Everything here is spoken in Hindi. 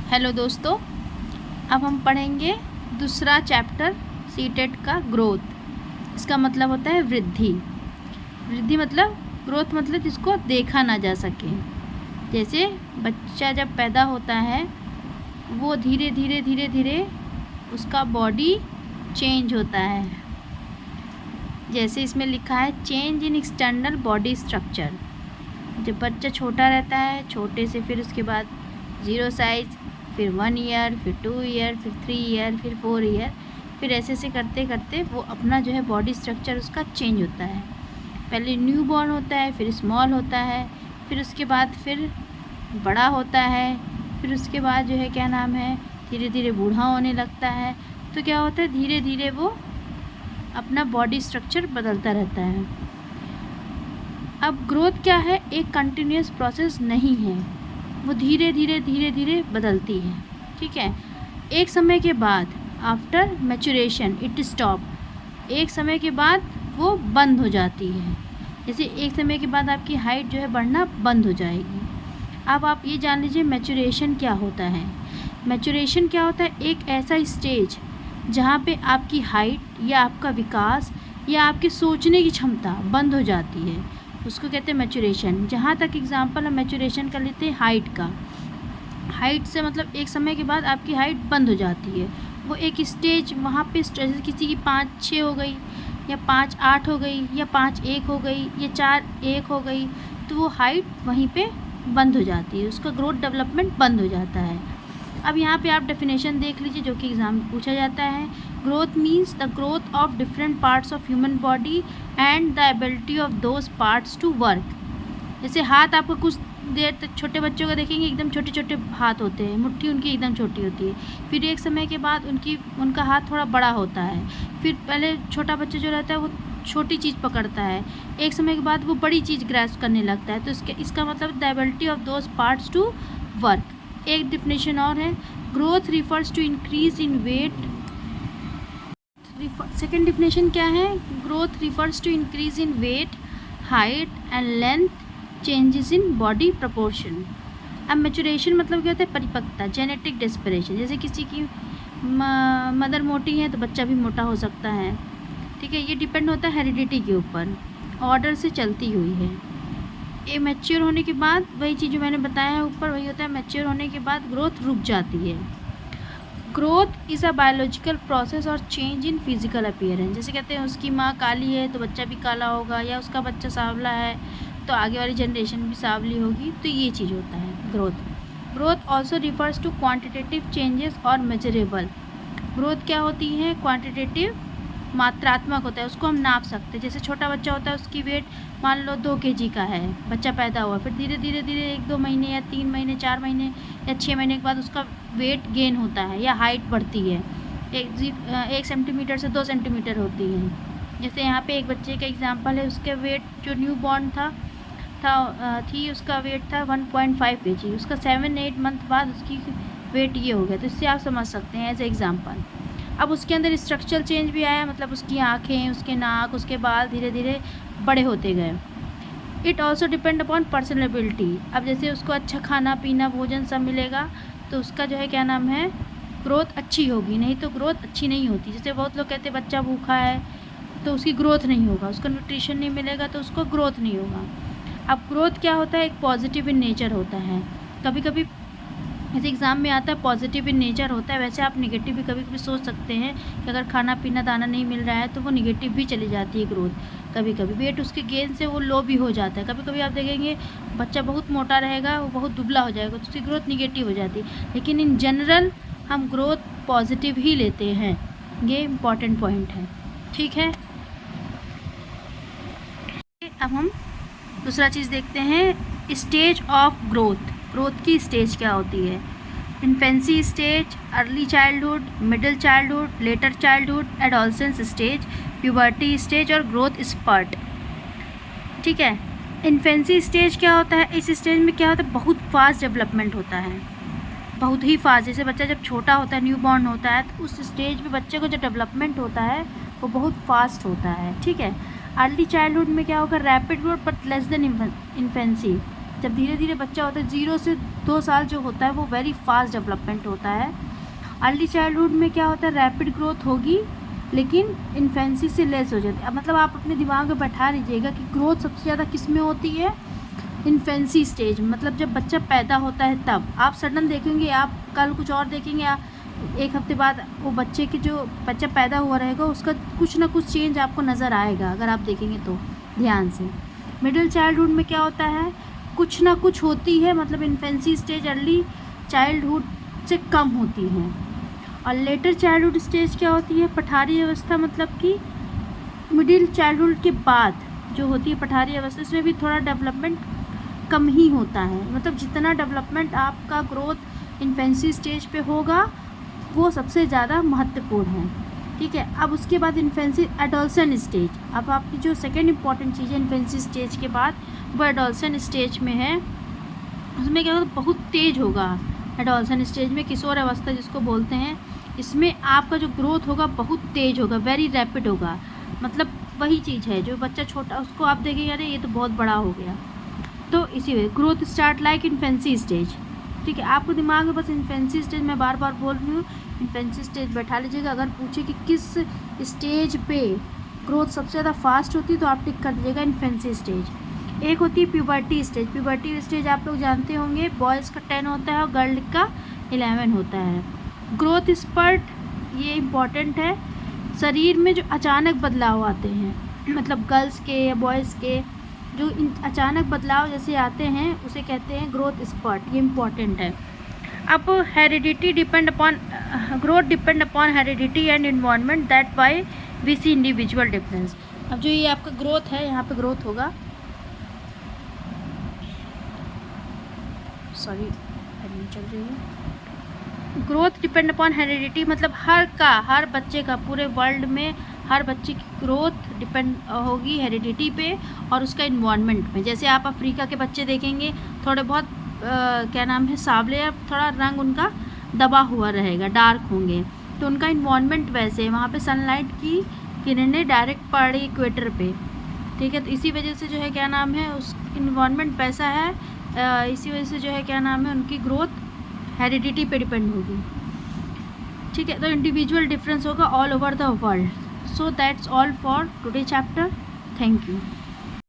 हेलो दोस्तों, अब हम पढ़ेंगे दूसरा चैप्टर सीटेट का ग्रोथ। इसका मतलब होता है वृद्धि। वृद्धि मतलब ग्रोथ मतलब जिसको देखा ना जा सके। जैसे बच्चा जब पैदा होता है वो धीरे धीरे धीरे धीरे उसका बॉडी चेंज होता है। जैसे इसमें लिखा है change in external body structure. जब बच्चा छोटा रहता है, छोटे से फिर उसके बाद 0 साइज, फिर 1 ईयर, फिर 2 ईयर, फिर 3 ईयर, फिर 4 ईयर, फिर ऐसे ऐसे करते करते वो अपना जो है बॉडी स्ट्रक्चर उसका चेंज होता है। पहले न्यू बॉर्न होता है, फिर स्मॉल होता है, फिर उसके बाद फिर बड़ा होता है, फिर उसके बाद जो है क्या नाम है धीरे धीरे बूढ़ा होने लगता है। तो क्या होता है धीरे धीरे वो अपना बॉडी स्ट्रक्चर बदलता रहता है। अब ग्रोथ क्या है, एक कंटिन्यूस प्रोसेस नहीं है, वो धीरे धीरे धीरे धीरे बदलती है। ठीक है, एक समय के बाद आफ्टर मैचुरेशन इट स्टॉप। एक समय के बाद वो बंद हो जाती है। जैसे एक समय के बाद आपकी हाइट जो है बढ़ना बंद हो जाएगी। अब आप ये जान लीजिए मैचुरेशन क्या होता है। मैचुरेशन क्या होता है, एक ऐसा स्टेज जहाँ पे आपकी हाइट या आपका विकास या आपकी सोचने की क्षमता बंद हो जाती है, उसको कहते हैं मैचुरेशन। जहाँ तक एग्जांपल हम मैचुरेशन कर लेते हैं हाइट का। हाइट से मतलब एक समय के बाद आपकी हाइट बंद हो जाती है। वो एक स्टेज वहाँ पे जैसे किसी की 5-6 हो गई या 5-8 हो गई या 5-1 हो गई या 4-1 हो गई, तो वो हाइट वहीं पे बंद हो जाती है, उसका ग्रोथ डेवलपमेंट बंद हो जाता है। अब यहाँ पे आप डेफिनेशन देख लीजिए जो कि एग्ज़ाम में पूछा जाता है। Growth means the growth of different parts of human body and the ability of those parts to work. जैसे हाथ आपको कुछ देर तक, छोटे बच्चों को देखेंगे एकदम छोटे छोटे हाथ होते हैं, मुट्ठी उनकी एकदम छोटी होती है, फिर एक समय के बाद उनका हाथ थोड़ा बड़ा होता है। फिर पहले छोटा बच्चा जो रहता है वो छोटी चीज़ पकड़ता है, एक समय के बाद वो बड़ी चीज़ ग्रैस्प करने लगता है। तो इसका मतलब the ability of those parts to work. एक डिफिनेशन और है, growth refers to increase in weight. Second definition क्या है, growth refers to increase in weight, height and length, changes in body proportion. अब मैचुरेशन मतलब क्या होता है, परिपक्वता, जेनेटिक डेस्परेशन। जैसे किसी की मदर मोटी है तो बच्चा भी मोटा हो सकता है। ठीक है, ये डिपेंड होता है हेरिडिटी के ऊपर, ऑर्डर से चलती हुई है। ये मैच्योर होने के बाद वही चीज़ जो मैंने बताया है ऊपर वही होता है, मैच्योर होने के बाद ग्रोथ रुक जाती है। Growth is a biological process और चेंज इन फिजिकल अपीयरेंस। जैसे कहते हैं उसकी माँ काली है तो बच्चा भी काला होगा, या उसका बच्चा सांवला है तो आगे वाली जनरेशन भी सांवली होगी। तो ये चीज़ होता है growth. Growth also refers to quantitative changes और मेजरेबल। ग्रोथ क्या होती है, क्वान्टिटेटिव मात्रात्मक होता है, उसको हम नाप सकते हैं। जैसे छोटा बच्चा होता है उसकी वेट मान लो 2 kg का है, बच्चा पैदा हुआ, फिर धीरे धीरे धीरे 1-2 महीने या 3 महीने 4 महीने या 6 महीने के बाद उसका वेट गेन होता है या हाइट बढ़ती है, 1 सेंटीमीटर से 2 सेंटीमीटर होती है। जैसे यहाँ पे एक बच्चे का एग्जांपल है, उसके वेट जो न्यू बॉर्न थी उसका वेट था 1.5 kg, उसका 7-8 मंथ बाद उसकी वेट ये हो गया। तो इससे आप समझ सकते हैं एज एग्जाम्पल। अब उसके अंदर स्ट्रक्चरल चेंज भी आया, मतलब उसकी आँखें, उसके नाक, उसके बाल धीरे धीरे बड़े होते गए। It also depend upon personal ability. अब जैसे उसको अच्छा खाना पीना भोजन सब मिलेगा तो उसका जो है क्या नाम है ग्रोथ अच्छी होगी, नहीं तो ग्रोथ अच्छी नहीं होती। जैसे बहुत लोग कहते हैं बच्चा भूखा है तो उसकी ग्रोथ नहीं होगा, उसका न्यूट्रिशन नहीं मिलेगा तो उसको ग्रोथ नहीं होगा। अब ग्रोथ क्या होता है, एक पॉजिटिव इन नेचर होता है। कभी कभी ऐसे एग्ज़ाम में आता है पॉजिटिव इन नेचर होता है, वैसे आप नेगेटिव भी कभी कभी सोच सकते हैं कि अगर खाना पीना दाना नहीं मिल रहा है तो वो नेगेटिव भी चली जाती है ग्रोथ। कभी कभी वेट उसके गेन से वो लो भी हो जाता है। कभी कभी आप देखेंगे बच्चा बहुत मोटा रहेगा, वो बहुत दुबला हो जाएगा तो उसकी ग्रोथ नेगेटिव हो जाती है। लेकिन इन जनरल हम ग्रोथ पॉजिटिव ही लेते हैं, ये इम्पॉर्टेंट पॉइंट है। ठीक है, अब हम दूसरा चीज़ देखते हैं, स्टेज ऑफ ग्रोथ। ग्रोथ की स्टेज क्या होती है, infancy stage, early childhood, middle childhood, letter childhood, adolescence stage, puberty stage और ग्रोथ स्पर्ट। ठीक है, इन्फेंसी स्टेज क्या होता है, इस स्टेज में क्या होता है बहुत फास्ट डेवलपमेंट होता है, बहुत ही फास्ट। जैसे बच्चा जब छोटा होता है, न्यू बॉर्न होता है, तो उस स्टेज में बच्चे को जो डेवलपमेंट होता है वो बहुत फास्ट होता है। ठीक है, अर्ली चाइल्डहुड में क्या होगा, rapid growth but less than infancy. जब धीरे धीरे बच्चा होता है 0 से 2 साल जो होता है वो वेरी फास्ट डेवलपमेंट होता है। अर्ली चाइल्डहुड में क्या होता है, रैपिड ग्रोथ होगी लेकिन इन्फेंसी से लेस हो जाती है। अब मतलब आप अपने दिमाग में बैठा लीजिएगा कि ग्रोथ सबसे ज़्यादा किस में होती है, इन्फेंसी स्टेज, मतलब जब बच्चा पैदा होता है तब। आप सडन देखेंगे, आप कल कुछ और देखेंगे, या एक हफ्ते बाद वो बच्चे की जो बच्चा पैदा हुआ रहेगा उसका कुछ ना कुछ चेंज आपको नज़र आएगा अगर आप देखेंगे तो ध्यान से। मिडिल चाइल्डहुड में क्या होता है, कुछ ना कुछ होती है, मतलब इन्फेंसी स्टेज अर्ली चाइल्डहुड से कम होती है। और लेटर चाइल्डहुड स्टेज क्या होती है, पठारी अवस्था, मतलब कि मिडिल चाइल्डहुड के बाद जो होती है पठारी अवस्था, इसमें भी थोड़ा डेवलपमेंट कम ही होता है। मतलब जितना डेवलपमेंट आपका ग्रोथ इन्फेंसी स्टेज पे होगा वो सबसे ज़्यादा महत्वपूर्ण है, ठीक है। अब उसके बाद इन्फेंसी एडोलसेंट स्टेज, अब आपकी जो सेकेंड इंपॉर्टेंट चीज़ है इन्फेंसी स्टेज के बाद वो एडोलसेंट स्टेज में है। उसमें क्या होगा, बहुत तेज़ होगा एडोलसेंट स्टेज में, किशोर अवस्था जिसको बोलते हैं, इसमें आपका जो ग्रोथ होगा बहुत तेज़ होगा, वेरी रैपिड होगा। मतलब वही चीज़ है, जो बच्चा छोटा उसको आप देखेंगे अरे ये तो बहुत बड़ा हो गया, तो इसी वजह growth start like infancy stage, ठीक है। आपको दिमाग में बस इन्फेंसी स्टेज, मैं बार बार बोल रही हूँ, इन्फेंसी स्टेज बैठा लीजिएगा। अगर पूछे कि किस स्टेज पे ग्रोथ सबसे ज़्यादा फास्ट होती है तो आप टिक कर दीजिएगा इन्फेंसी स्टेज। एक होती है प्यूबर्टी स्टेज। प्यूबर्टी स्टेज आप लोग जानते होंगे, बॉयज़ का 10 होता है और गर्ल का 11 होता है। ग्रोथ स्पर्ट, ये इम्पॉर्टेंट है, शरीर में जो अचानक बदलाव आते हैं, मतलब गर्ल्स के या बॉयज़ के जो अचानक बदलाव जैसे आते हैं उसे कहते हैं ग्रोथ स्पर्ट, ये इम्पॉर्टेंट है। अब heredity depend upon growth depend upon heredity and environment, that why we see individual difference. अब जो ये आपका ग्रोथ है, यहाँ पे ग्रोथ होगा, सॉरी एडमिट चल रही है। ग्रोथ डिपेंड अपॉन हेरिडिटी, मतलब हर बच्चे का, पूरे वर्ल्ड में हर बच्चे की ग्रोथ डिपेंड होगी हेरिडिटी पे और उसका इन्वायरमेंट पे। जैसे आप अफ्रीका के बच्चे देखेंगे थोड़े बहुत क्या नाम है, सांवले, या थोड़ा रंग उनका दबा हुआ रहेगा, डार्क होंगे, तो उनका इन्वायरमेंट वैसे है, वहाँ पे सनलाइट की किरणें डायरेक्ट पड़ रही इक्वेटर पे, ठीक है। तो इसी वजह से जो है क्या नाम है, उस इन्वायरमेंट वैसा है, इसी वजह से जो है क्या नाम है, उनकी ग्रोथ हेरिडिटी पे डिपेंड होगी, ठीक है। तो इंडिविजुअल डिफरेंस होगा all over the world. So that's all for today chapter. Thank you.